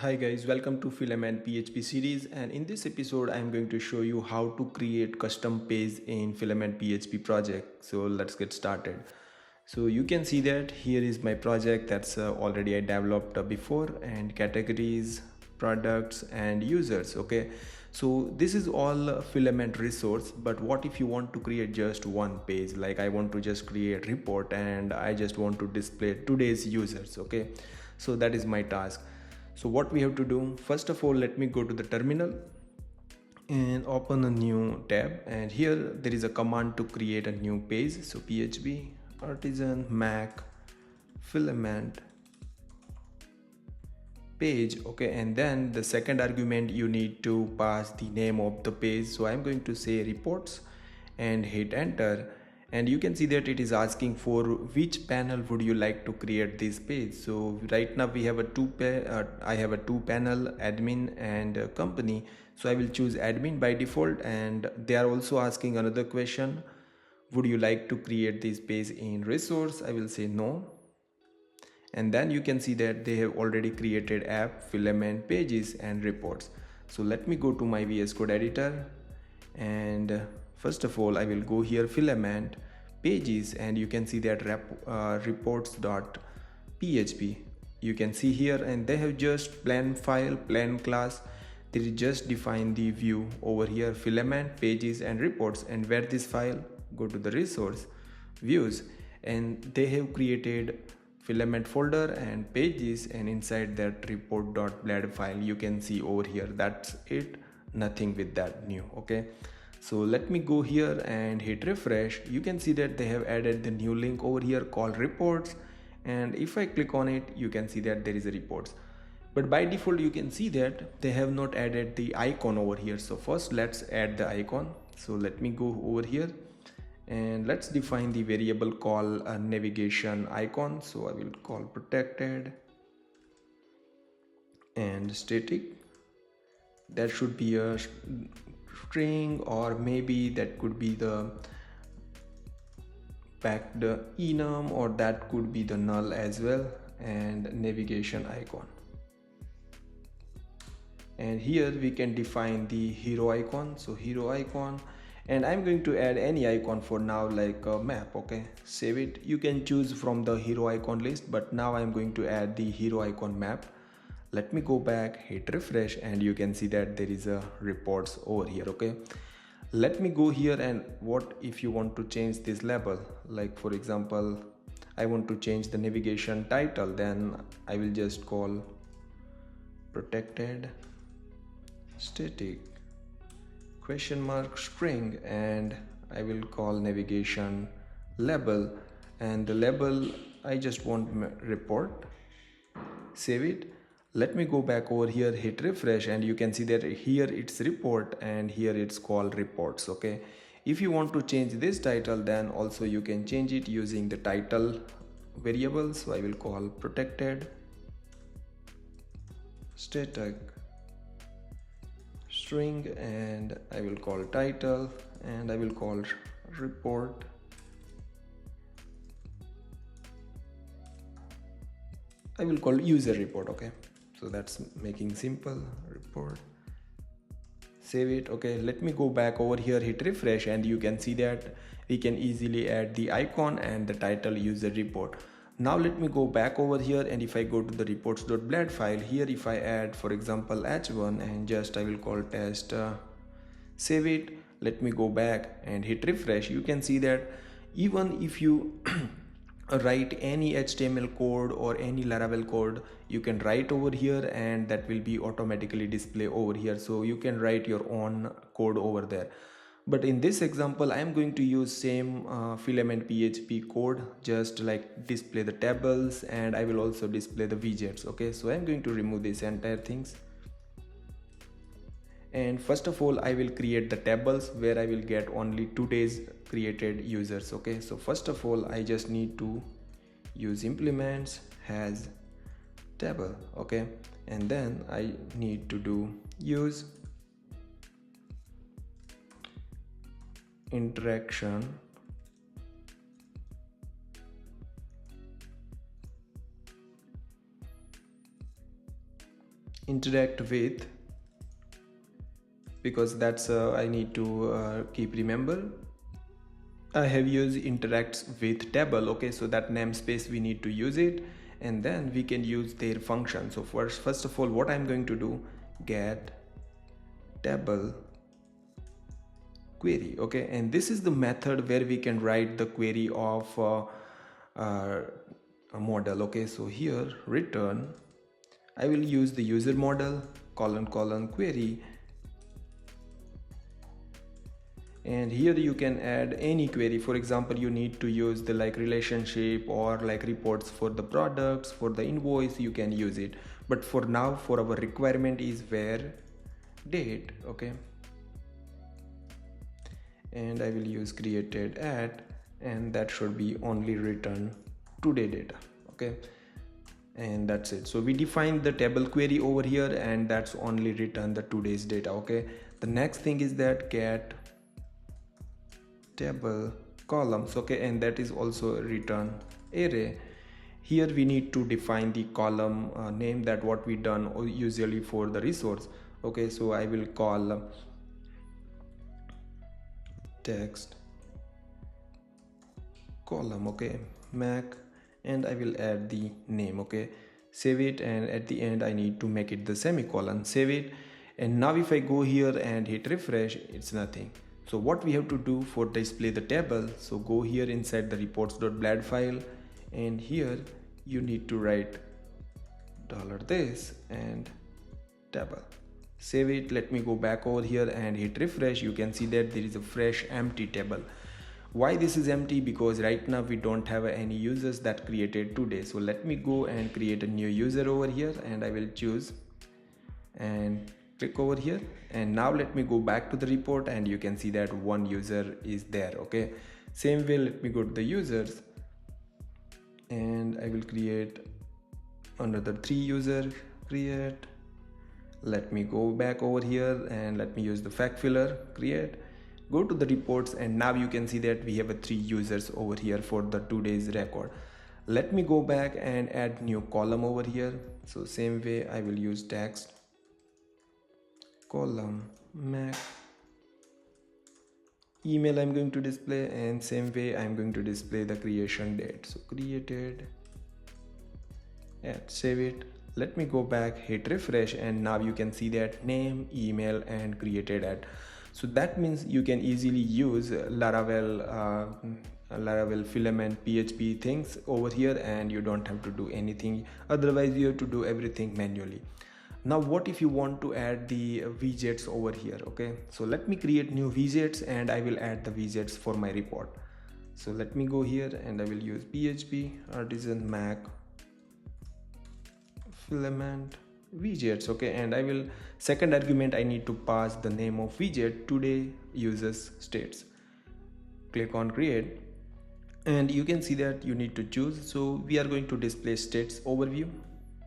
Hi guys, welcome to Filament PHP series, and in this episode I am going to show you how to create custom page in Filament PHP project. So let's get started. So you can see that here is my project that's already I developed before, and categories, products and users. Okay, so this is all Filament resource, but what if you want to create just one page? Like I want to just create report and I just want to display today's users. Okay, so that is my task. So what we have to do, first of all, let me go to the terminal and open a new tab, and here there is a command to create a new page. So php artisan mac filament page. Okay, and then the second argument you need to pass the name of the page. So I'm going to say reports and hit enter, and you can see that it is asking for which panel would you like to create this page. So right now we have I have a two panel, admin and company. So I will choose admin by default, and they are also asking another question, would you like to create this page in resource? I will say no. And then you can see that they have already created app, filament, pages and reports. So let me go to my VS Code editor, and first of all I will go here filament pages, and you can see that reports.php you can see here, and they have just plain file, plain class. They just define the view over here, filament, pages and reports, and where this file, go to the resource views, and they have created filament folder and pages, and inside that report.blad file you can see over here. That's it, nothing with that new. Okay, so let me go here and hit refresh. You can see that they have added the new link over here called reports, and if I click on it you can see that there is a reports, but by default you can see that they have not added the icon over here. So first let's add the icon. So let me go over here and let's define the variable call a navigation icon. So I will call protected and static. That should be a string, or maybe that could be the packed enum, or that could be the null as well, and navigation icon. And here we can define the hero icon. So hero icon, and I'm going to add any icon for now, like a map. Okay, save it. You can choose from the hero icon list, but now I'm going to add the hero icon map. Let me go back, hit refresh, and you can see that there is a reports over here. Okay, let me go here, and what if you want to change this label? Like for example, I want to change the navigation title, then I will just call protected static question mark string, and I will call navigation label, and the label I just want report. Save it. Let me go back over here, hit refresh, and you can see that here it's report and here it's called reports. Okay, if you want to change this title, then also you can change it using the title variable. So I will call protected static string, and I will call title, and I will call report. I will call user report. Okay, so that's making simple report. Save it. Okay, let me go back over here, hit refresh, and you can see that we can easily add the icon and the title user report. Now let me go back over here, and if I go to the reports.blad file, here if I add for example h1 and just I will call test, save it. Let me go back and hit refresh. You can see that even if you write any HTML code or any Laravel code, you can write over here and that will be automatically display over here. So you can write your own code over there. But in this example I am going to use same filament PHP code, just like display the tables, and I will also display the widgets. Okay, so I'm going to remove this entire things, and first of all I will create the tables where I will get only today's created users. Okay, so first of all I just need to use implements has table. Okay, and then I need to do use interaction interact with, because that's I need to keep remember. I have used interacts with table. Okay, so that namespace we need to use it, and then we can use their function. So first of all, what I'm going to do, get table query. Okay, and this is the method where we can write the query of a model. Okay, so here return, I will use the user model colon query, and here you can add any query. For example, you need to use the like relationship or like reports for the products, for the invoice, you can use it. But for now, for our requirement is where date. Okay, and I will use created at, and that should be only return today data. Okay, and that's it. So we define the table query over here, and that's only return the today's data. Okay, the next thing is that get table columns. Okay, and that is also return array. Here we need to define the column name, that what we done usually for the resource. Okay, so I will call text column. Okay, mac, and I will add the name. Okay, save it, and at the end I need to make it the semicolon. Save it, and now if I go here and hit refresh, it's nothing. So what we have to do for display the table, so go here inside the reports.blad file, and here you need to write $this and table. Save it. Let me go back over here and hit refresh. You can see that there is a fresh empty table. Why this is empty? Because right now we don't have any users that created today. So let me go and create a new user over here, and I will choose and click over here, and now let me go back to the report, and you can see that one user is there. Okay, same way, let me go to the users, and I will create another 3 user, create. Let me go back over here and let me use the fact filler, create, go to the reports, and now you can see that we have a 3 users over here for the today's record. Let me go back and add new column over here. So same way I will use text column mac, email I'm going to display, and same way I'm going to display the creation date. So created at, save it. Let me go back, hit refresh, and now you can see that name, email, and created at. So that means you can easily use Laravel Filament PHP things over here, and you don't have to do anything. Otherwise you have to do everything manually. Now what if you want to add the widgets over here? Okay, so let me create new widgets, and I will add the widgets for my report. So let me go here, and I will use PHP artisan mac filament widgets. Okay, and I will second argument I need to pass the name of widget today users states. Click on create, and you can see that you need to choose. So we are going to display states overview,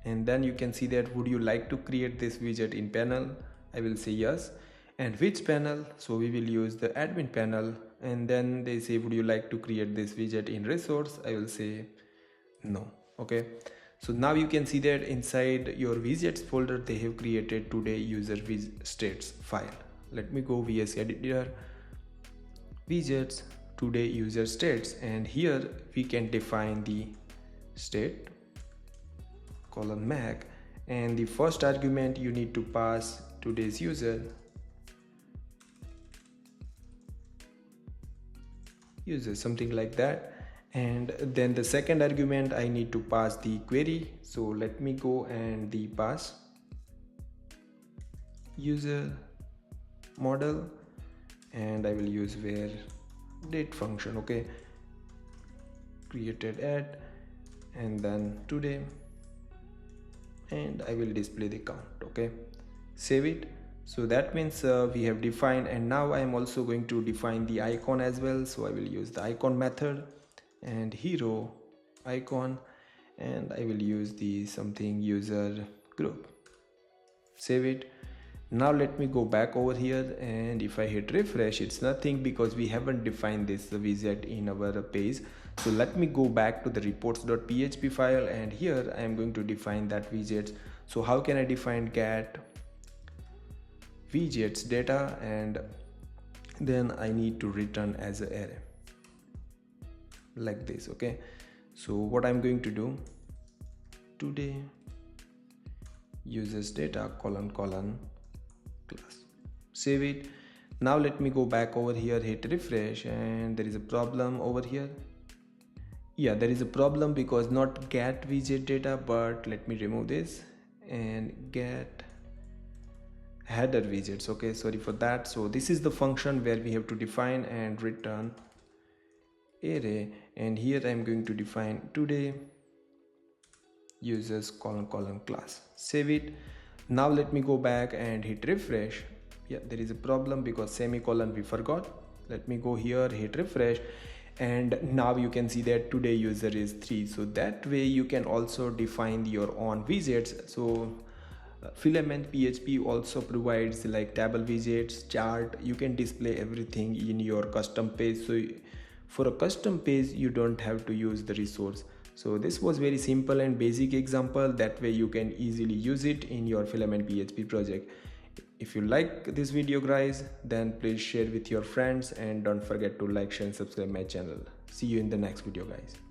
and then you can see that would you like to create this widget in panel? I will say yes. And which panel? So we will use the admin panel, and then they say would you like to create this widget in resource? I will say no. Okay, so now you can see that inside your widgets folder they have created today user states file. Let me go VS editor, widgets, today user states, and here we can define the state colon mac, and the first argument you need to pass today's user, something like that. And then the second argument I need to pass the query. So let me go and the pass user model, and I will use where date function. Okay, created at, and then today, and I will display the count. Okay, save it. So that means we have defined, and now I am also going to define the icon as well. So I will use the icon method and hero icon, and I will use the something user group. Save it. Now let me go back over here, and if I hit refresh, it's nothing because we haven't defined this widget in our page. So let me go back to the reports.php file, and here I am going to define that widget. So how can I define get widgets data, and then I need to return as an array like this. Okay, so what I'm going to do, today uses data colon class, save it. Now let me go back over here, hit refresh, and there is a problem over here. Yeah, there is a problem because not get widget data, but let me remove this and get header widgets. Okay, sorry for that. So this is the function where we have to define and return array, and here I'm going to define today users colon class, save it. Now let me go back and hit refresh. Yeah, there is a problem because semicolon we forgot. Let me go here, hit refresh, and now you can see that today user is 3. So that way you can also define your own widgets. So FilamentPHP also provides like table widgets, chart. You can display everything in your custom page. So for a custom page you don't have to use the resource. So this was very simple and basic example. That way you can easily use it in your FilamentPHP project. If you like this video guys, then please share with your friends, and don't forget to like, share and subscribe my channel. See you in the next video guys.